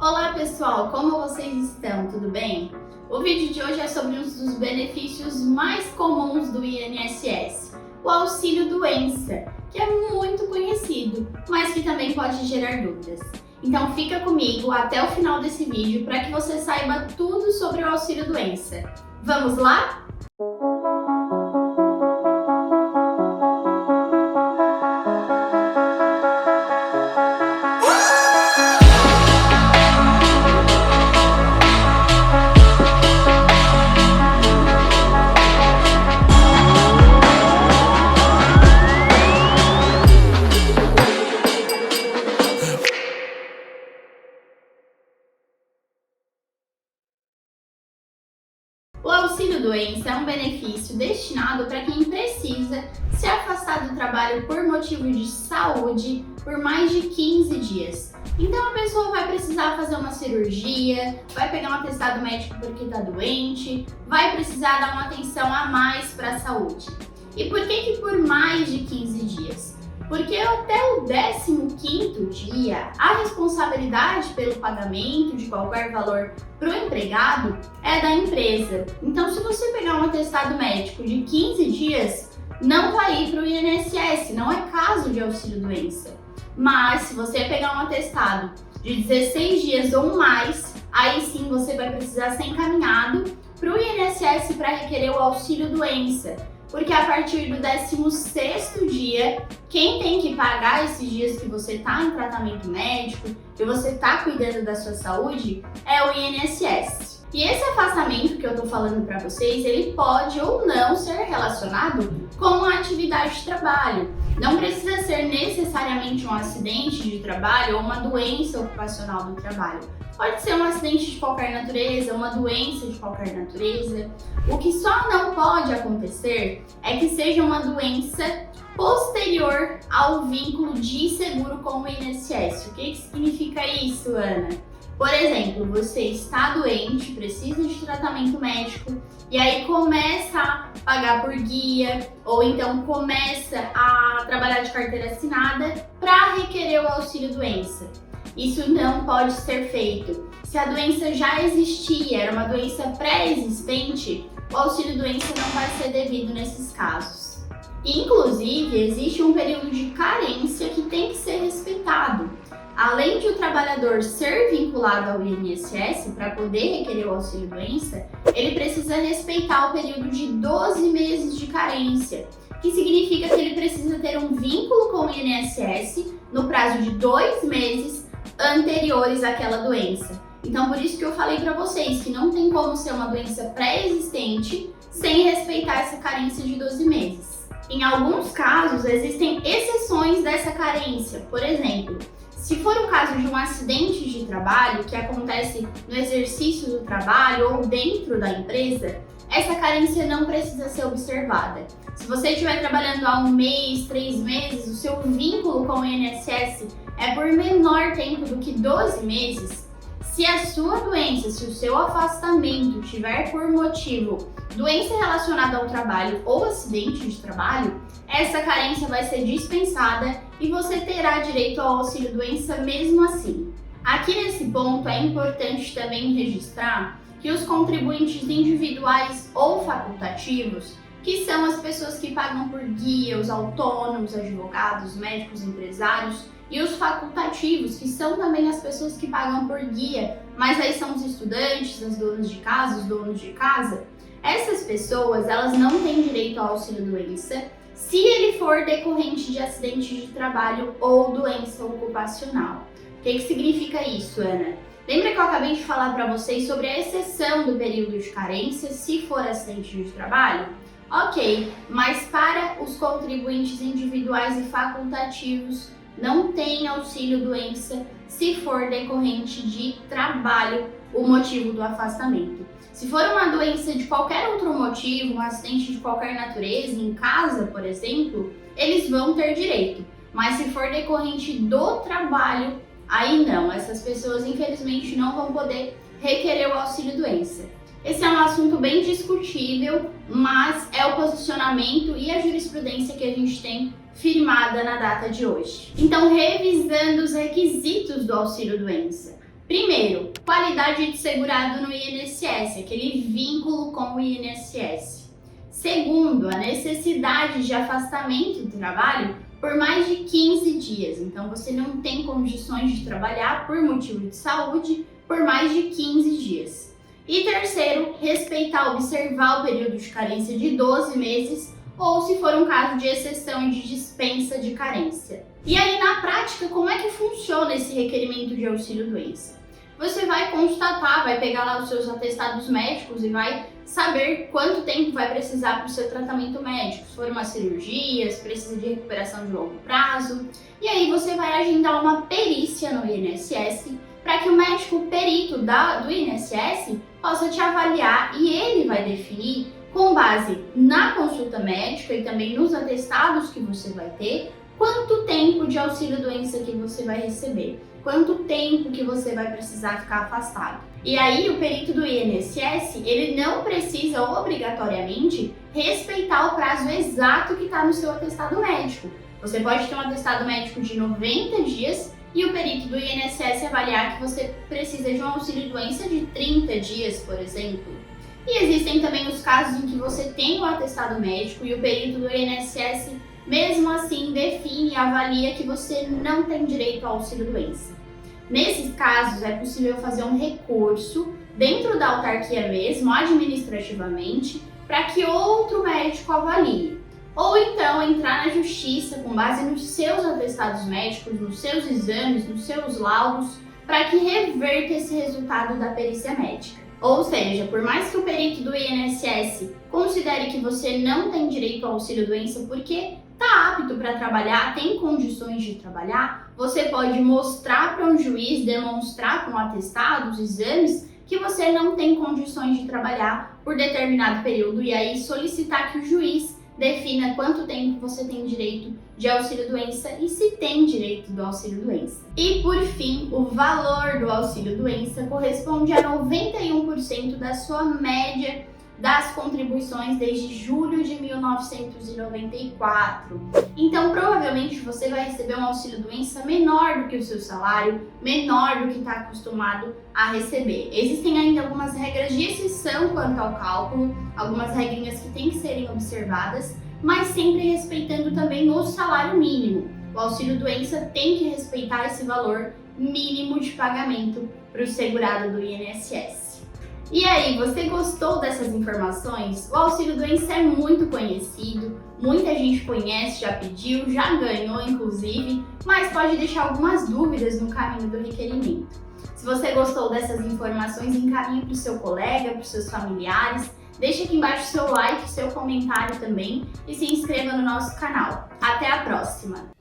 Olá pessoal, como vocês estão? Tudo bem? O vídeo de hoje é sobre um dos benefícios mais comuns do INSS, o auxílio doença, que é muito conhecido, mas que também pode gerar dúvidas. Então fica comigo até o final desse vídeo para que você saiba tudo sobre o auxílio doença. Vamos lá? O auxílio-doença é um benefício destinado para quem precisa se afastar do trabalho por motivo de saúde por mais de 15 dias. Então a pessoa vai precisar fazer uma cirurgia, vai pegar um atestado médico porque está doente, vai precisar dar uma atenção a mais para a saúde. E por que por mais de 15 dias? Porque até o 15º dia, a responsabilidade pelo pagamento de qualquer valor para o empregado é da empresa. Então, se você pegar um atestado médico de 15 dias, não vai ir para o INSS, não é caso de auxílio-doença. Mas, se você pegar um atestado de 16 dias ou mais, aí sim você vai precisar ser encaminhado para o INSS para requerer o auxílio-doença. Porque a partir do 16º dia, quem tem que pagar esses dias que você está em tratamento médico, que você está cuidando da sua saúde, é o INSS. E esse afastamento que eu estou falando para vocês, ele pode ou não ser relacionado com a atividade de trabalho. Não precisa ser necessariamente um acidente de trabalho ou uma doença ocupacional do trabalho. Pode ser um acidente de qualquer natureza, uma doença de qualquer natureza. O que só não pode acontecer é que seja uma doença posterior ao vínculo de seguro com o INSS. O que significa isso, Ana? Por exemplo, você está doente, precisa de tratamento médico e aí começa a pagar por guia ou então começa a trabalhar de carteira assinada para requerer o auxílio-doença. Isso não pode ser feito. Se a doença já existia, era uma doença pré-existente, o auxílio-doença não vai ser devido nesses casos. Inclusive, existe um período de carência que tem que ser respeitado. Além de o trabalhador ser vinculado ao INSS para poder requerer o auxílio-doença, ele precisa respeitar o período de 12 meses de carência, que significa que ele precisa ter um vínculo com o INSS no prazo de 2 meses anteriores àquela doença. Então, por isso que eu falei para vocês que não tem como ser uma doença pré-existente sem respeitar essa carência de 12 meses. Em alguns casos, existem exceções dessa carência. Por exemplo, se for o caso de um acidente de trabalho que acontece no exercício do trabalho ou dentro da empresa, essa carência não precisa ser observada. Se você estiver trabalhando há 1 mês, 3 meses, o seu vínculo com o INSS é por menor tempo do que 12 meses, se a sua doença, se o seu afastamento tiver por motivo doença relacionada ao trabalho ou acidente de trabalho, essa carência vai ser dispensada e você terá direito ao auxílio-doença mesmo assim. Aqui nesse ponto é importante também registrar que os contribuintes individuais ou facultativos, que são as pessoas que pagam por guia, os autônomos, advogados, médicos, empresários, e os facultativos, que são também as pessoas que pagam por guia, mas aí são os estudantes, as donas de casa, os donos de casa. Essas pessoas, elas não têm direito ao auxílio-doença se ele for decorrente de acidente de trabalho ou doença ocupacional. O que significa isso, Ana? Lembra que eu acabei de falar para vocês sobre a exceção do período de carência se for acidente de trabalho? Ok, mas para os contribuintes individuais e facultativos, não tem auxílio-doença se for decorrente de trabalho o motivo do afastamento. Se for uma doença de qualquer outro motivo, um acidente de qualquer natureza, em casa, por exemplo, eles vão ter direito. Mas se for decorrente do trabalho, aí não. Essas pessoas, infelizmente, não vão poder requerer o auxílio-doença. Esse é um assunto bem discutível, mas é o posicionamento e a jurisprudência que a gente tem firmada na data de hoje. Então, revisando os requisitos do auxílio-doença. Primeiro, qualidade de segurado no INSS, aquele vínculo com o INSS. Segundo, a necessidade de afastamento do trabalho por mais de 15 dias. Então, você não tem condições de trabalhar por motivo de saúde por mais de 15 dias. E terceiro, respeitar, observar o período de carência de 12 meses ou se for um caso de exceção e de dispensa de carência. E aí, na prática, como é que funciona esse requerimento de auxílio-doença? Você vai constatar, vai pegar lá os seus atestados médicos e vai saber quanto tempo vai precisar para o seu tratamento médico. Se for uma cirurgia, se precisa de recuperação de longo prazo. E aí você vai agendar uma perícia no INSS para que o médico perito do INSS possa te avaliar e ele vai definir, com base na consulta médica e também nos atestados que você vai ter, quanto tempo de auxílio-doença que você vai receber, quanto tempo que você vai precisar ficar afastado. E aí o perito do INSS, ele não precisa obrigatoriamente respeitar o prazo exato que está no seu atestado médico. Você pode ter um atestado médico de 90 dias e o perito do INSS avaliar que você precisa de um auxílio-doença de 30 dias, por exemplo. E existem também os casos em que você tem o atestado médico e o perito do INSS, mesmo assim, define e avalia que você não tem direito ao auxílio-doença. Nesses casos, é possível fazer um recurso dentro da autarquia mesmo, administrativamente, para que outro médico avalie. Ou então entrar na justiça com base nos seus atestados médicos, nos seus exames, nos seus laudos, para que reverta esse resultado da perícia médica. Ou seja, por mais que o perito do INSS considere que você não tem direito ao auxílio-doença porque está apto para trabalhar, tem condições de trabalhar, você pode mostrar para um juiz, demonstrar com atestados, exames, que você não tem condições de trabalhar por determinado período e aí solicitar que o juiz defina quanto tempo você tem direito de auxílio-doença e se tem direito do auxílio-doença. E por fim, o valor do auxílio-doença corresponde a 91% da sua média das contribuições desde julho de 1994. Então, provavelmente você vai receber um auxílio-doença menor do que o seu salário, menor do que está acostumado a receber. Existem ainda algumas regras de exceção quanto ao cálculo, algumas regrinhas que têm que serem observadas, mas sempre respeitando também o salário mínimo. O auxílio-doença tem que respeitar esse valor mínimo de pagamento para o segurado do INSS. E aí, você gostou dessas informações? O auxílio-doença é muito conhecido, muita gente conhece, já pediu, já ganhou inclusive, mas pode deixar algumas dúvidas no caminho do requerimento. Se você gostou dessas informações, encaminhe para o seu colega, para os seus familiares, deixe aqui embaixo o seu like, seu comentário também e se inscreva no nosso canal. Até a próxima!